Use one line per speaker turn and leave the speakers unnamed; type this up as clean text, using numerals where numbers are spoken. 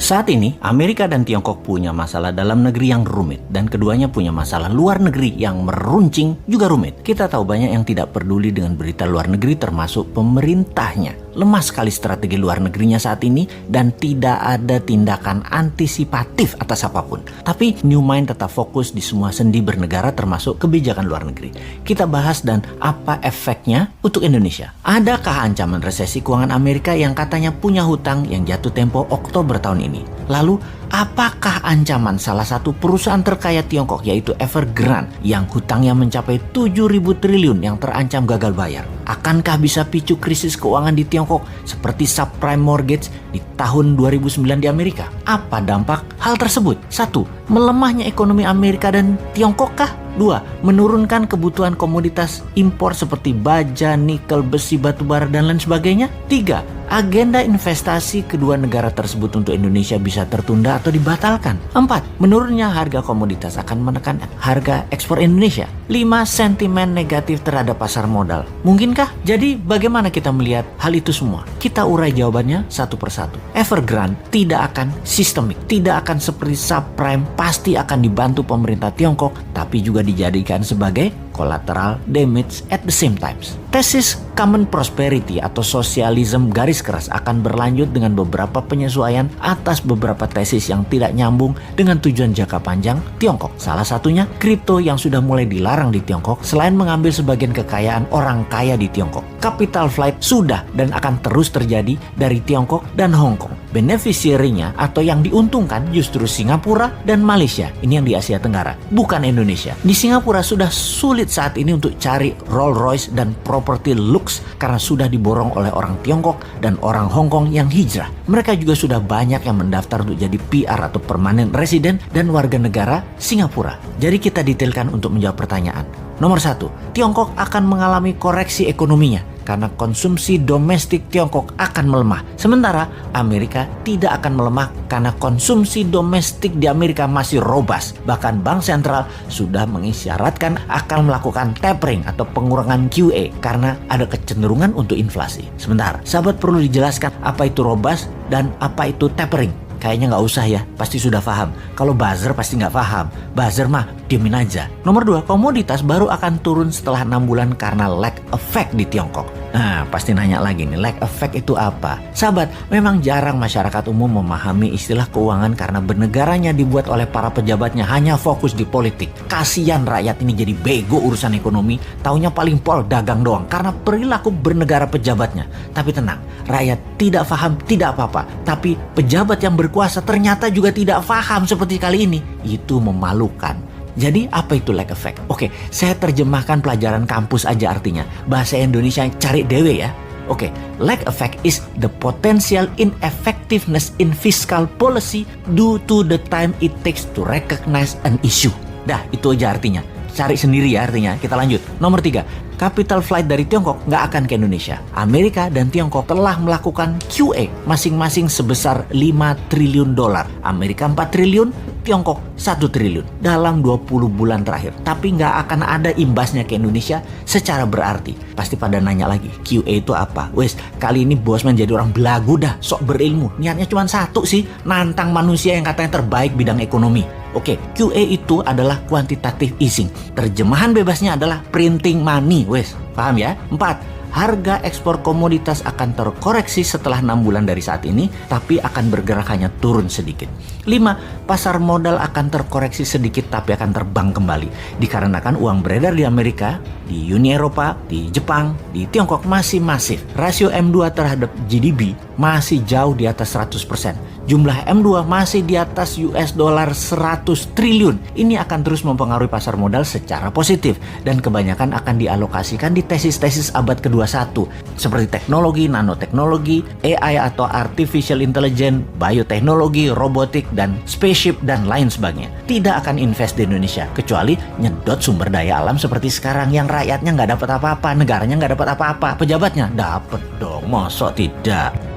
Saat ini, Amerika dan Tiongkok punya masalah dalam negeri yang rumit, dan keduanya punya masalah luar negeri yang meruncing juga rumit. Kita tahu banyak yang tidak peduli dengan berita luar negeri, termasuk pemerintahnya. Lemah sekali strategi luar negerinya saat ini, dan tidak ada tindakan antisipatif atas apapun. Tapi New Mind tetap fokus di semua sendi bernegara, termasuk kebijakan luar negeri. Kita bahas dan apa efeknya untuk Indonesia. Adakah ancaman resesi keuangan Amerika yang katanya punya hutang yang jatuh tempo Oktober tahun ini? Lalu, apakah ancaman salah satu perusahaan terkaya Tiongkok yaitu Evergrande yang hutangnya mencapai 7.000 triliun yang terancam gagal bayar? Akankah bisa picu krisis keuangan di Tiongkok seperti subprime mortgage di tahun 2009 di Amerika? Apa dampak hal tersebut? 1. Melemahnya ekonomi Amerika dan Tiongkok kah? 2. Menurunkan kebutuhan komoditas impor seperti baja, nikel, besi, batubara, dan lain sebagainya. 3. Agenda investasi kedua negara tersebut untuk Indonesia bisa tertunda atau dibatalkan. 4. Menurunnya harga komoditas akan menekan harga ekspor Indonesia. 5. Sentimen negatif terhadap pasar modal. Mungkinkah? Jadi bagaimana kita melihat hal itu semua? Kita urai jawabannya satu persatu. Evergrande tidak akan sistemik, tidak akan seperti subprime, pasti akan dibantu pemerintah Tiongkok, tapi juga dijadikan sebagai collateral damage at the same time. Tesis common prosperity atau sosialisme garis keras akan berlanjut dengan beberapa penyesuaian atas beberapa tesis yang tidak nyambung dengan tujuan jangka panjang Tiongkok. Salah satunya kripto yang sudah mulai dilarang di Tiongkok selain mengambil sebagian kekayaan orang kaya di Tiongkok. Capital flight sudah dan akan terus terjadi dari Tiongkok dan Hong Kong. Beneficiary-nya atau yang diuntungkan justru Singapura dan Malaysia. Ini yang di Asia Tenggara, bukan Indonesia. Di Singapura sudah sulit saat ini untuk cari Rolls Royce dan properti lux karena sudah diborong oleh orang Tiongkok dan orang Hong Kong yang hijrah. Mereka juga sudah banyak yang mendaftar untuk jadi PR atau permanent resident dan warga negara Singapura. Jadi kita detailkan untuk menjawab pertanyaan. Nomor 1, Tiongkok akan mengalami koreksi ekonominya karena konsumsi domestik Tiongkok akan melemah. Sementara Amerika tidak akan melemah karena konsumsi domestik di Amerika masih robust. Bahkan Bank Sentral sudah mengisyaratkan akan melakukan tapering atau pengurangan QE karena ada kecenderungan untuk inflasi. Sebentar, sahabat perlu dijelaskan apa itu robust dan apa itu tapering. Kayaknya nggak usah ya, pasti sudah paham. Kalau buzzer pasti nggak paham. Buzzer mah diemin aja. Nomor 2, komoditas baru akan turun setelah 6 bulan karena lag effect di Tiongkok. Nah, pasti nanya lagi nih, lag effect itu apa? Sahabat, memang jarang masyarakat umum memahami istilah keuangan karena bernegaranya dibuat oleh para pejabatnya hanya fokus di politik. Kasian rakyat ini jadi bego urusan ekonomi, taunya paling pol dagang doang karena perilaku bernegara pejabatnya. Tapi tenang, rakyat tidak paham tidak apa-apa, tapi pejabat yang berkuasa ternyata juga tidak paham seperti kali ini. Itu memalukan. Jadi apa itu lag effect? Oke, saya terjemahkan pelajaran kampus aja artinya. Bahasa Indonesia cari dewe ya. Oke, lag effect is the potential ineffectiveness in fiscal policy due to the time it takes to recognize an issue. Dah, itu aja artinya. Cari sendiri ya artinya. Kita lanjut. Nomor 3, capital flight dari Tiongkok nggak akan ke Indonesia. Amerika dan Tiongkok telah melakukan QE masing-masing sebesar 5 triliun dolar. Amerika 4 triliun, Tiongkok 1 triliun dalam 20 bulan terakhir. Tapi nggak akan ada imbasnya ke Indonesia secara berarti. Pasti pada nanya lagi, QE itu apa? Wes, kali ini Bosman jadi orang belagu dah, sok berilmu. Niatnya cuma satu sih, nantang manusia yang katanya terbaik bidang ekonomi. Oke, QE itu adalah quantitative easing. Terjemahan bebasnya adalah printing money, wes. Paham ya? 4, harga ekspor komoditas akan terkoreksi setelah 6 bulan dari saat ini, tapi akan bergerak hanya turun sedikit. 5, pasar modal akan terkoreksi sedikit tapi akan terbang kembali. Dikarenakan uang beredar di Amerika, di Uni Eropa, di Jepang, di Tiongkok masih masif. Rasio M2 terhadap GDP masih jauh di atas 100%. Jumlah M2 masih di atas US dollar 100 triliun. Ini akan terus mempengaruhi pasar modal secara positif dan kebanyakan akan dialokasikan di tesis-tesis abad ke-21 seperti teknologi, nanoteknologi, AI atau artificial intelligence, bioteknologi, robotik, dan spaceship dan lain sebagainya. Tidak akan invest di Indonesia kecuali nyedot sumber daya alam seperti sekarang yang rakyatnya nggak dapat apa-apa, negaranya nggak dapat apa-apa, pejabatnya dapat dong, mosok tidak.